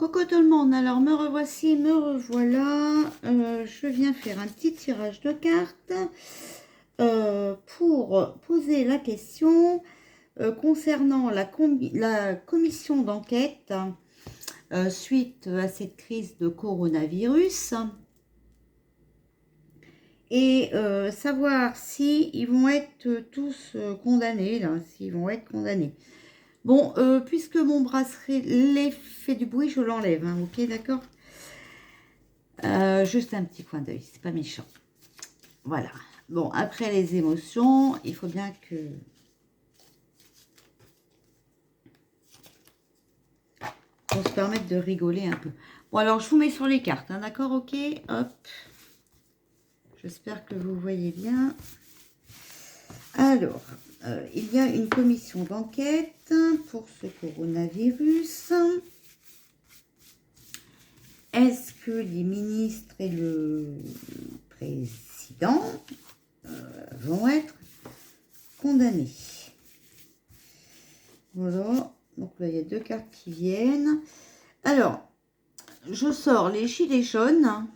Coucou tout le monde, alors me revoici, me revoilà. Je viens faire un petit tirage de cartes pour poser la question concernant la commission d'enquête suite à cette crise de coronavirus et savoir si ils vont être tous condamnés, là, s'ils vont être condamnés. Bon, puisque mon bracelet fait du bruit, je l'enlève, hein, ok, d'accord. Juste un petit coin d'œil, c'est pas méchant. Voilà. Bon, après les émotions, il faut bien que... qu'on se permette de rigoler un peu. Bon, alors, je vous mets sur les cartes, hein, d'accord, ok. Hop. J'espère que vous voyez bien. Alors, il y a une commission d'enquête pour ce coronavirus. Est-ce que les ministres et le président vont être condamnés? Voilà, donc là il y a deux cartes qui viennent. Alors, je sors les gilets jaunes.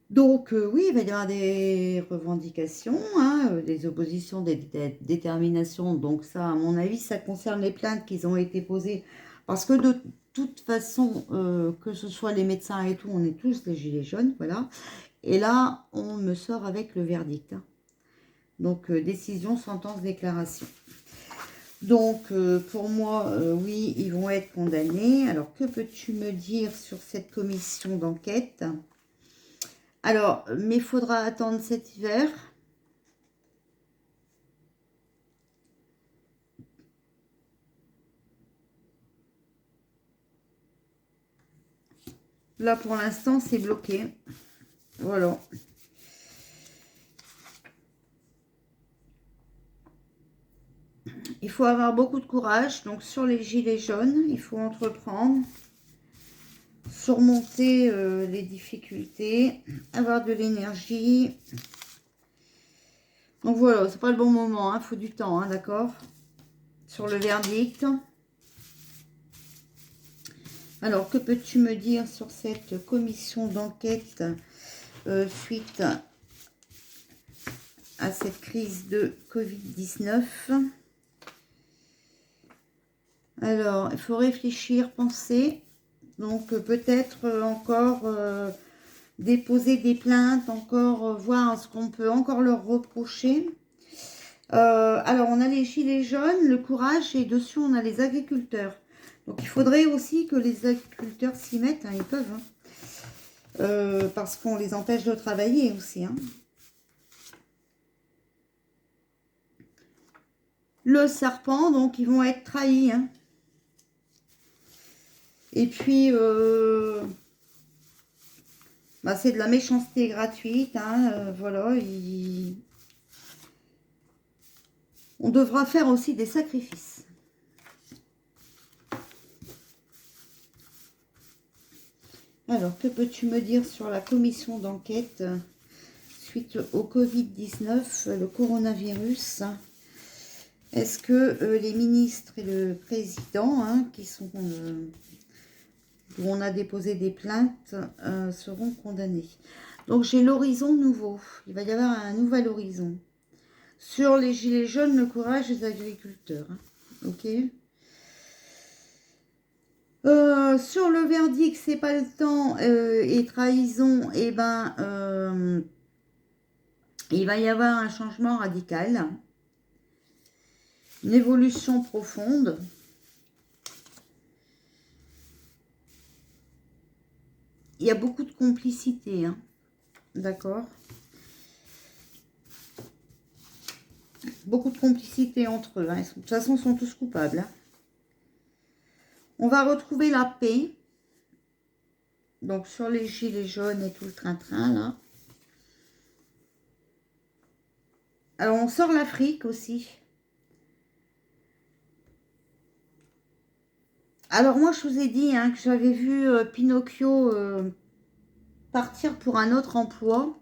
Donc oui, il va y avoir des revendications, hein, des oppositions, des déterminations. Donc ça, à mon avis, ça concerne les plaintes qui ont été posées. Parce que de toute façon, que ce soit les médecins et tout, on est tous des gilets jaunes, voilà. Et là, on me sort avec le verdict. Hein. Donc, décision, sentence, déclaration. Donc, pour moi, oui, ils vont être condamnés. Alors, que peux-tu me dire sur cette commission d'enquête? Alors, mais il faudra attendre cet hiver. Là, pour l'instant, c'est bloqué. Voilà. Il faut avoir beaucoup de courage. Donc, sur les gilets jaunes, il faut entreprendre. Surmonter les difficultés. Avoir de l'énergie. Donc, voilà, c'est pas le bon moment. Il faut du temps, hein, d'accord? Sur le verdict. Alors, que peux-tu me dire sur cette commission d'enquête suite à cette crise de Covid-19? Alors, il faut réfléchir, penser. Donc, peut-être encore déposer des plaintes, encore voir ce qu'on peut encore leur reprocher. Alors, on a les gilets jaunes, le courage, et dessus, on a les agriculteurs. Donc, il faudrait aussi que les agriculteurs s'y mettent, hein, ils peuvent. Hein. Parce qu'on les empêche de travailler aussi. Hein. Le serpent, donc, ils vont être trahis. Hein. Et puis, bah, c'est de la méchanceté gratuite. Hein, voilà, on devra faire aussi des sacrifices. Alors, que peux-tu me dire sur la commission d'enquête suite au Covid-19, le coronavirus? Est-ce que les ministres et le président, hein, qui sont, où on a déposé des plaintes, seront condamnés? Donc, j'ai l'horizon nouveau. Il va y avoir un nouvel horizon. Sur les gilets jaunes, le courage des agriculteurs. Hein. Ok. Sur le verdict, c'est pas le temps et trahison, et ben, il va y avoir un changement radical, une évolution profonde. Il y a beaucoup de complicité, hein, d'accord? Beaucoup de complicité entre eux. Hein. De toute façon, ils sont tous coupables. Hein. On va retrouver la paix. Donc, sur les gilets jaunes et tout le train-train, là. Alors, on sort l'Afrique aussi. Alors, moi, je vous ai dit hein, que j'avais vu Pinocchio partir pour un autre emploi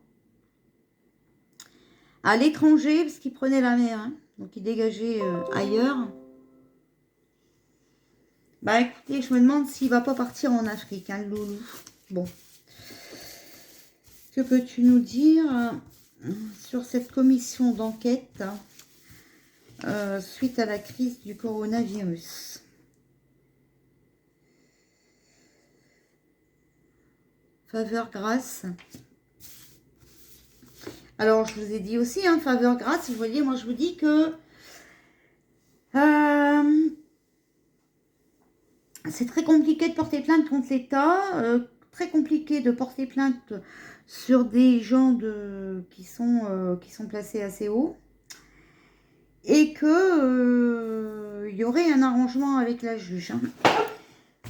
à l'étranger, parce qu'il prenait la mer. Hein. Donc, il dégageait ailleurs. Bah écoutez, je me demande s'il va pas partir en Afrique, hein, le loulou. Bon. Que peux-tu nous dire sur cette commission d'enquête suite à la crise du coronavirus? Faveur grâce. Alors, je vous ai dit aussi, hein, faveur grâce, vous voyez, moi je vous dis que c'est très compliqué de porter plainte contre l'État, très compliqué de porter plainte sur des gens qui sont placés assez haut, et que il y aurait un arrangement avec la juge. Hein.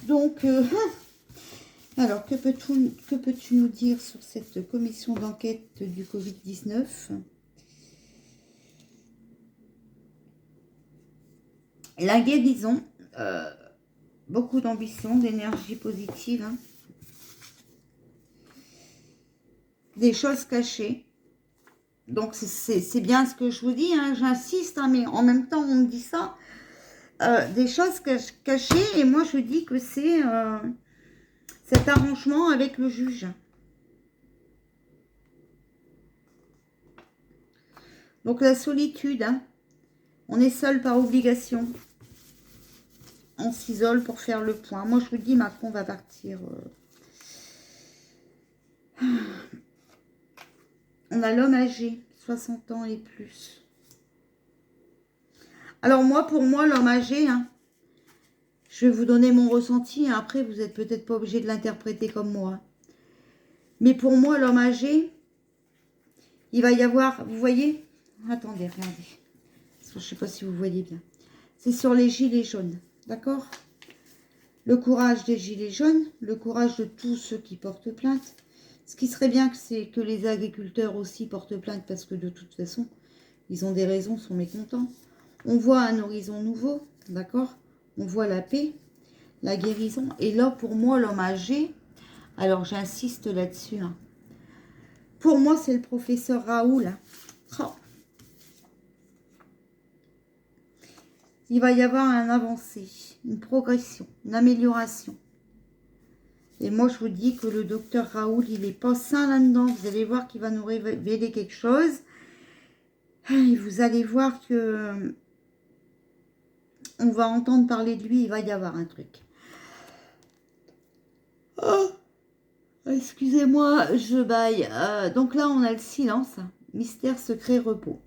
Donc, alors, que peux-tu nous dire sur cette commission d'enquête du Covid-19 ? La guérison, beaucoup d'ambition, d'énergie positive, hein. Des choses cachées. Donc, c'est bien ce que je vous dis, hein, j'insiste, hein, mais en même temps, on me dit ça. Des choses cachées, et moi, je dis que c'est cet arrangement avec le juge. Donc, la solitude, hein. On est seul par obligation. On s'isole pour faire le point. Moi, je vous dis, Macron va partir. On a l'homme âgé, 60 ans et plus. Alors moi, pour moi, l'homme âgé, hein, je vais vous donner mon ressenti. Hein, après, vous n'êtes peut-être pas obligé de l'interpréter comme moi. Mais pour moi, l'homme âgé, il va y avoir... Vous voyez? Attendez, regardez. Je ne sais pas si vous voyez bien. C'est sur les gilets jaunes. D'accord? Le courage des gilets jaunes, le courage de tous ceux qui portent plainte. Ce qui serait bien, c'est que les agriculteurs aussi portent plainte parce que de toute façon, ils ont des raisons, sont mécontents. On voit un horizon nouveau, d'accord? On voit la paix, la guérison. Et là, pour moi, l'homme âgé, alors j'insiste là-dessus, hein. Pour moi, c'est le professeur Raoul. Hein. Oh. Il va y avoir un avancée, une progression, une amélioration. Et moi, je vous dis que le docteur Raoul, il n'est pas sain là-dedans. Vous allez voir qu'il va nous révéler quelque chose. Et vous allez voir que on va entendre parler de lui. Il va y avoir un truc. Oh, excusez-moi, je baille. Donc là, on a le silence. Mystère, secret, repos.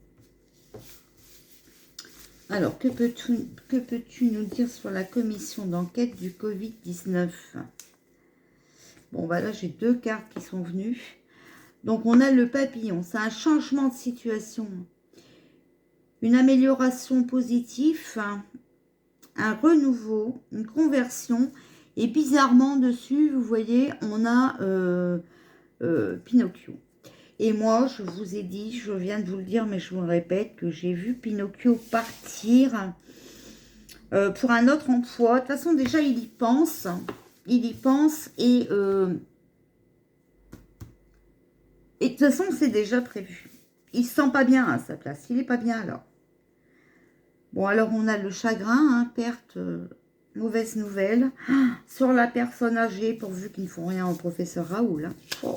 Alors, que peux-tu nous dire sur la commission d'enquête du Covid-19 ? Bon, bah là, j'ai deux cartes qui sont venues. Donc, on a le papillon. C'est un changement de situation. Une amélioration positive, un renouveau, une conversion. Et bizarrement, dessus, vous voyez, on a Pinocchio. Et moi, je vous ai dit, je viens de vous le dire, mais je vous le répète, que j'ai vu Pinocchio partir pour un autre emploi. De toute façon, déjà, il y pense. Il y pense et de toute façon, c'est déjà prévu. Il se sent pas bien à sa place. Il est pas bien alors. Bon, alors on a le chagrin, hein, perte, mauvaise nouvelle. Sur la personne âgée, pourvu qu'ils ne font rien au professeur Raoul. Hein. Oh,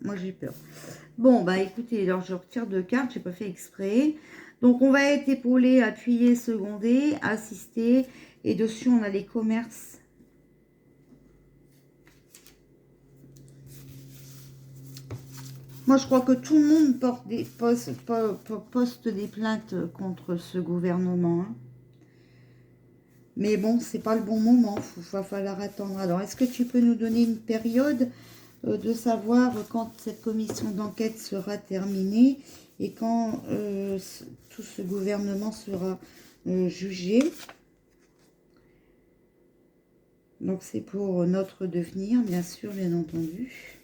moi, j'ai peur. Bon, bah écoutez, alors je retire deux cartes, j'ai pas fait exprès. Donc, on va être épaulé, appuyé, secondé, assisté. Et dessus, on a les commerces. Moi, je crois que tout le monde poste des plaintes contre ce gouvernement. Hein. Mais bon, c'est pas le bon moment. Il va falloir attendre. Alors, est-ce que tu peux nous donner une période de savoir quand cette commission d'enquête sera terminée et quand tout ce gouvernement sera jugé? Donc, c'est pour notre devenir, bien sûr, bien entendu.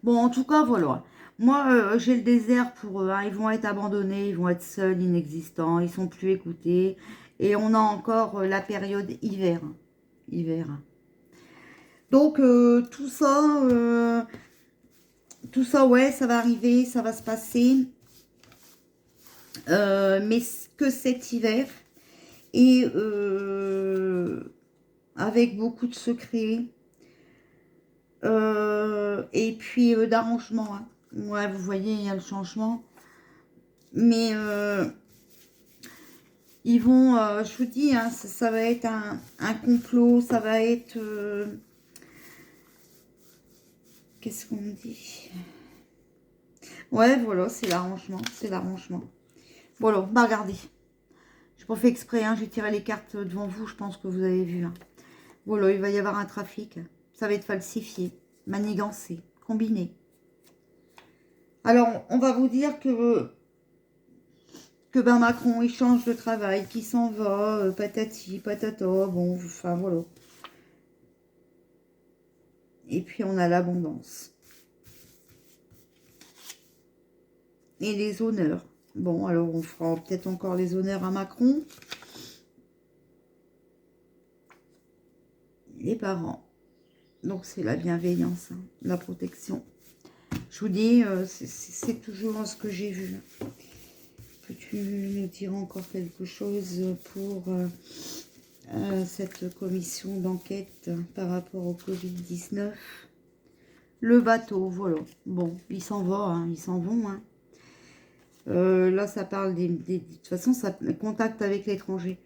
Bon, en tout cas, voilà. Moi, j'ai le désert pour eux. Hein. Ils vont être abandonnés, ils vont être seuls, inexistants. Ils sont plus écoutés. Et on a encore la période hiver. Hiver. Donc, tout ça, ouais, ça va arriver, ça va se passer. mais que cet hiver. Et avec beaucoup de secrets. Et puis d'arrangement. Hein. Ouais, vous voyez, il y a le changement. Mais ils vont, je vous dis, hein, ça va être un complot, ça va être... qu'est-ce qu'on dit? Ouais, voilà, c'est l'arrangement, c'est l'arrangement. Voilà, bah regardez. Je n'ai pas fait exprès, hein, j'ai tiré les cartes devant vous, je pense que vous avez vu. Hein. Voilà, il va y avoir un trafic. Ça va être falsifié, manigancé, combiné. Alors, on va vous dire que ben Macron, il change de travail, qu'il s'en va, patati, patata, bon, enfin, voilà. Et puis, on a l'abondance. Et les honneurs. Bon, alors, on fera peut-être encore les honneurs à Macron. Les parents. Donc, c'est la bienveillance, hein, la protection. Je vous dis, c'est toujours ce que j'ai vu. Peux-tu nous dire encore quelque chose pour cette commission d'enquête par rapport au Covid-19? Le bateau, voilà. Bon, il s'en va, hein, ils s'en vont. Hein. Là, ça parle de toute façon, ça contact avec l'étranger.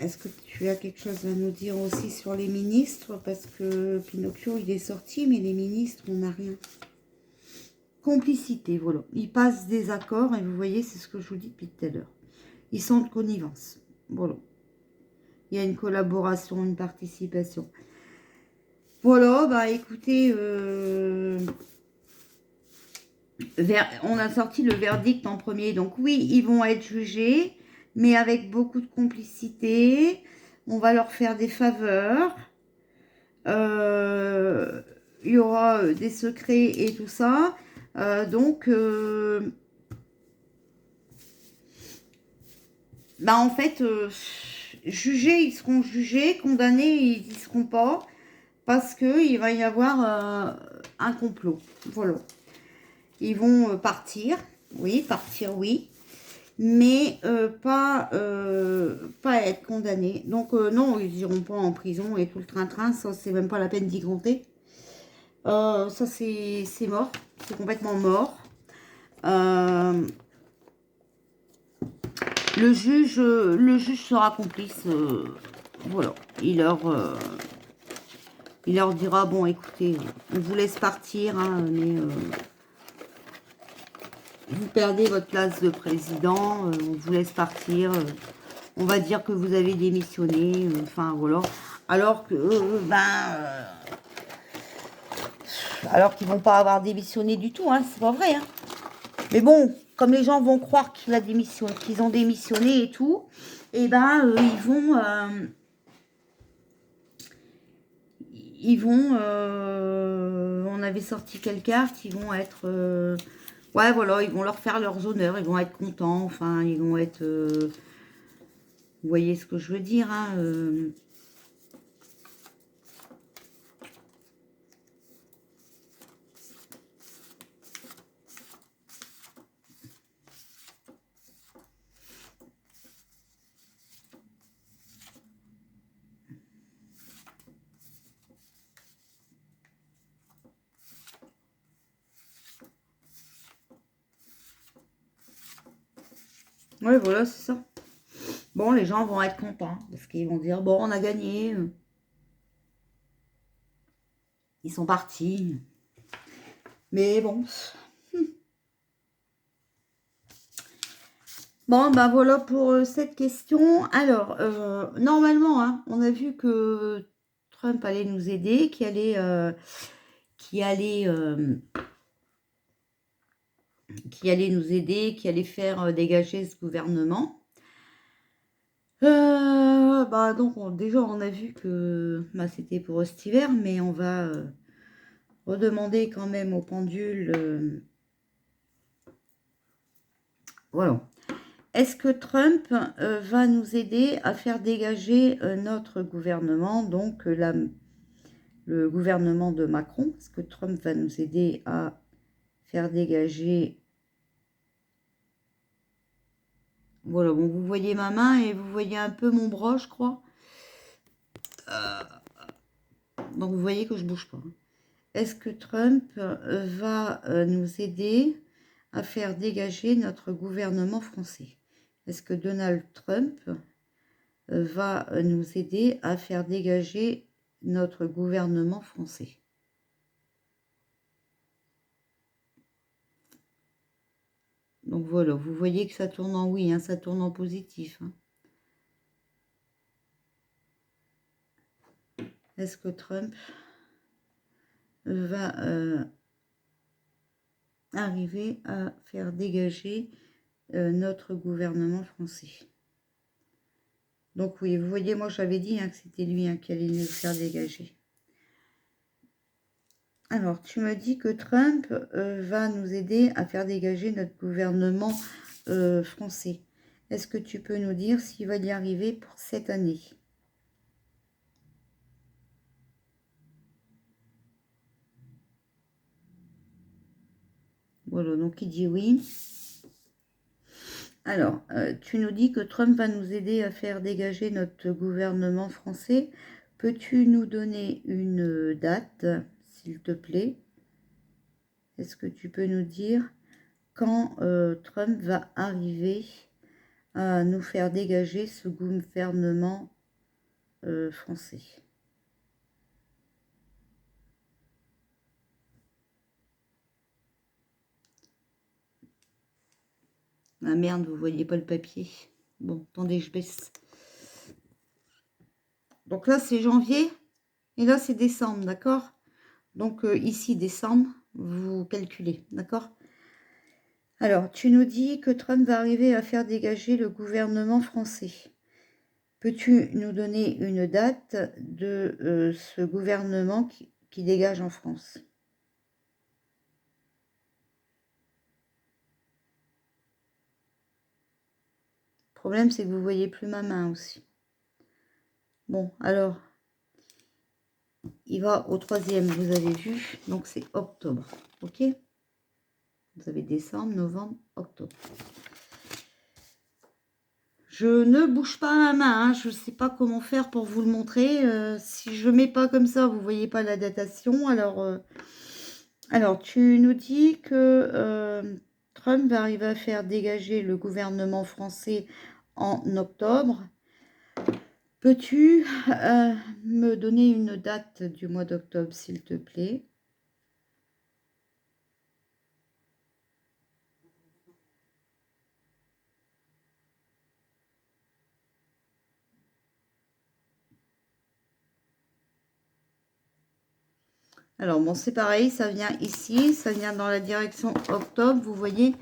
Est-ce que tu as quelque chose à nous dire aussi sur les ministres? Parce que Pinocchio, il est sorti, mais les ministres, on n'a rien. Complicité, voilà. Ils passent des accords, et vous voyez, c'est ce que je vous dis depuis tout à l'heure. Ils sont de connivence. Voilà. Il y a une collaboration, une participation. Voilà, bah écoutez, on a sorti le verdict en premier. Donc oui, ils vont être jugés, mais avec beaucoup de complicité. On va leur faire des faveurs. Il y aura des secrets et tout ça. Donc, bah en fait, jugés, ils seront jugés. Condamnés, ils n'y seront pas. Parce qu'il va y avoir un complot. Voilà. Ils vont partir. Oui, partir, oui. Mais pas être condamnés. Donc non, ils n'iront pas en prison et tout le train-train, ça c'est même pas la peine d'y compter. Ça c'est mort, c'est complètement mort. Le juge sera complice, voilà. Il leur dira, bon écoutez, on vous laisse partir, hein, mais vous perdez votre place de président, on vous laisse partir, on va dire que vous avez démissionné, enfin voilà. Alors que, alors qu'ils vont pas avoir démissionné du tout, hein, c'est pas vrai. Hein. Mais bon, comme les gens vont croire qu'ils ont démissionné et tout, et ben on avait sorti quelle carte, ils vont être, ouais voilà, ils vont leur faire leurs honneurs, ils vont être contents, enfin ils vont être, vous voyez ce que je veux dire, hein, ouais voilà, c'est ça. Bon, les gens vont être contents, parce qu'ils vont dire, bon, on a gagné, ils sont partis, mais bon... Bon, ben voilà pour cette question. Alors, normalement, hein, on a vu que Trump allait nous aider, qui allait nous aider, qui allait faire dégager ce gouvernement. Bah donc, déjà, on a vu que bah, c'était pour cet hiver, mais on va redemander quand même au pendule. Voilà. Est-ce que Trump va nous aider à faire dégager notre gouvernement, donc le gouvernement de Macron? Est-ce que Trump va nous aider à faire dégager Voilà, bon, vous voyez ma main et vous voyez un peu mon bras, je crois. Donc, vous voyez que je bouge pas. Est-ce que Trump va nous aider à faire dégager notre gouvernement français? Est-ce que Donald Trump va nous aider à faire dégager notre gouvernement français? Donc voilà, vous voyez que ça tourne en oui, hein, ça tourne en positif. Hein. Est-ce que Trump va arriver à faire dégager notre gouvernement français? Donc oui, vous voyez, moi j'avais dit hein, que c'était lui hein, qui allait nous faire dégager. Alors, tu me dis que Trump va nous aider à faire dégager notre gouvernement français. Est-ce que tu peux nous dire s'il va y arriver pour cette année? Voilà, donc il dit oui. Alors, tu nous dis que Trump va nous aider à faire dégager notre gouvernement français. Peux-tu nous donner une date, s'il te plaît? Est-ce que tu peux nous dire quand Trump va arriver à nous faire dégager ce gouvernement français? Ah merde, vous voyez pas le papier. Bon, attendez, je baisse. Donc là, c'est janvier et là, c'est décembre, d'accord? Donc ici, décembre, vous calculez, d'accord? Alors, tu nous dis que Trump va arriver à faire dégager le gouvernement français. Peux-tu nous donner une date de ce gouvernement qui dégage en France? Le problème, c'est que vous voyez plus ma main aussi. Bon, alors, il va au troisième, vous avez vu, donc c'est octobre, ok? Vous avez décembre, novembre, octobre. Je ne bouge pas ma main, hein. Je ne sais pas comment faire pour vous le montrer. Si je ne mets pas comme ça, vous ne voyez pas la datation. Alors, tu nous dis que Trump va arriver à faire dégager le gouvernement français en octobre. Peux-tu me donner une date du mois d'octobre, s'il te plaît? Alors, bon, c'est pareil, ça vient ici, ça vient dans la direction octobre, vous voyez,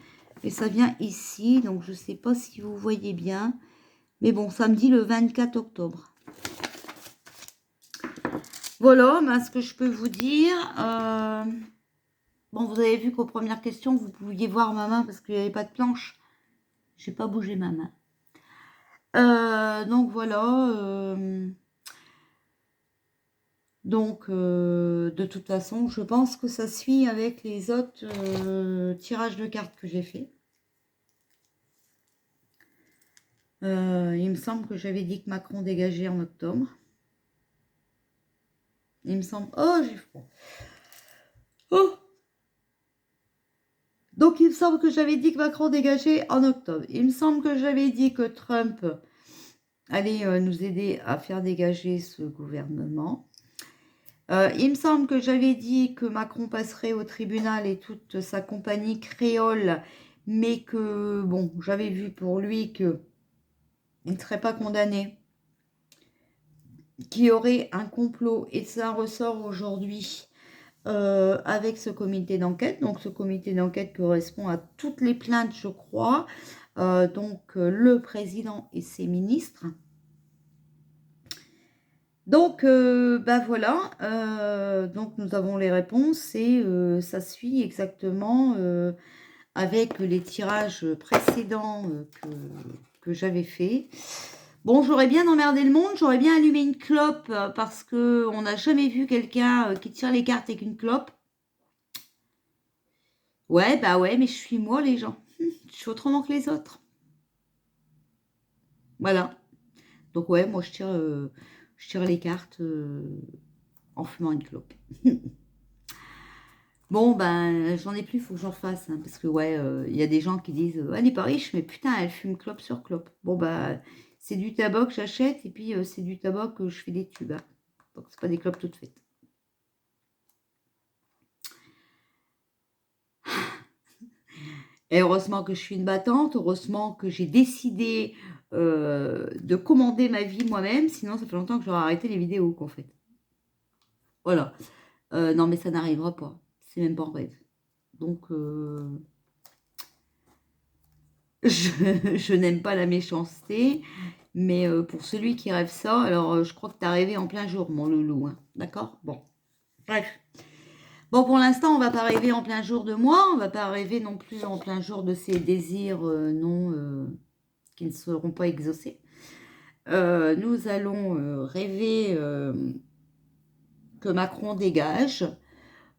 et ça vient ici, donc je ne sais pas si vous voyez bien, mais bon, ça me dit le 24 octobre. Voilà, ben, ce que je peux vous dire. Bon, vous avez vu qu'aux premières questions, vous pouviez voir ma main parce qu'il n'y avait pas de planche. Je n'ai pas bougé ma main. Donc, voilà. Donc, de toute façon, je pense que ça suit avec les autres tirages de cartes que j'ai fait. Il me semble que j'avais dit que Macron dégageait en octobre. Il me semble... Oh, j'ai froid. Oh! Donc, il me semble que j'avais dit que Macron dégageait en octobre. Il me semble que j'avais dit que Trump allait nous aider à faire dégager ce gouvernement. Il me semble que j'avais dit que Macron passerait au tribunal et toute sa compagnie créole, mais que, bon, j'avais vu pour lui qu'il ne serait pas condamné, qu'il y aurait un complot, et ça ressort aujourd'hui avec ce comité d'enquête. Donc, ce comité d'enquête correspond à toutes les plaintes, je crois, le président et ses ministres. Donc, ben voilà, donc nous avons les réponses et ça suit exactement avec les tirages précédents que j'avais fait. Bon, j'aurais bien emmerdé le monde, j'aurais bien allumé une clope parce qu'on n'a jamais vu quelqu'un qui tire les cartes avec une clope. Ouais, bah ouais, mais je suis moi, les gens. Je suis autrement que les autres. Voilà. Donc ouais, moi je tire les cartes en fumant une clope. Bon, ben, j'en ai plus, il faut que j'en fasse. Hein, parce que, ouais, il y a des gens qui disent elle n'est pas riche, mais putain, elle fume clope sur clope. Bon, bah, c'est du tabac que j'achète et puis c'est du tabac que je fais des tubes. Hein. Donc, c'est pas des clopes toutes faites. Et heureusement que je suis une battante, heureusement que j'ai décidé de commander ma vie moi-même, sinon ça fait longtemps que j'aurais arrêté les vidéos, qu'en fait. Voilà. Non, mais ça n'arrivera pas. C'est même pas en rêve. Donc, je n'aime pas la méchanceté, mais pour celui qui rêve ça, alors je crois que tu as rêvé en plein jour, mon loulou. Hein. D'accord? Bon. Bref. Bon, pour l'instant, on va pas rêver en plein jour de moi, on va pas rêver non plus en plein jour de ces désirs non qui ne seront pas exaucés. Nous allons rêver que Macron dégage,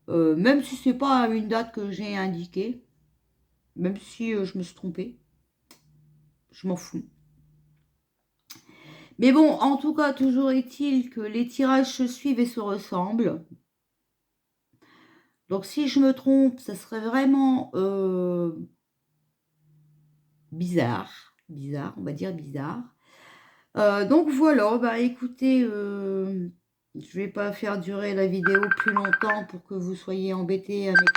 même si c'est pas une date que j'ai indiquée, même si je me suis trompée, je m'en fous. Mais bon, en tout cas, toujours est-il que les tirages se suivent et se ressemblent. Donc si je me trompe, ça serait vraiment bizarre, on va dire bizarre. Donc voilà, bah écoutez, je vais pas faire durer la vidéo plus longtemps pour que vous soyez embêtés à m'écouter.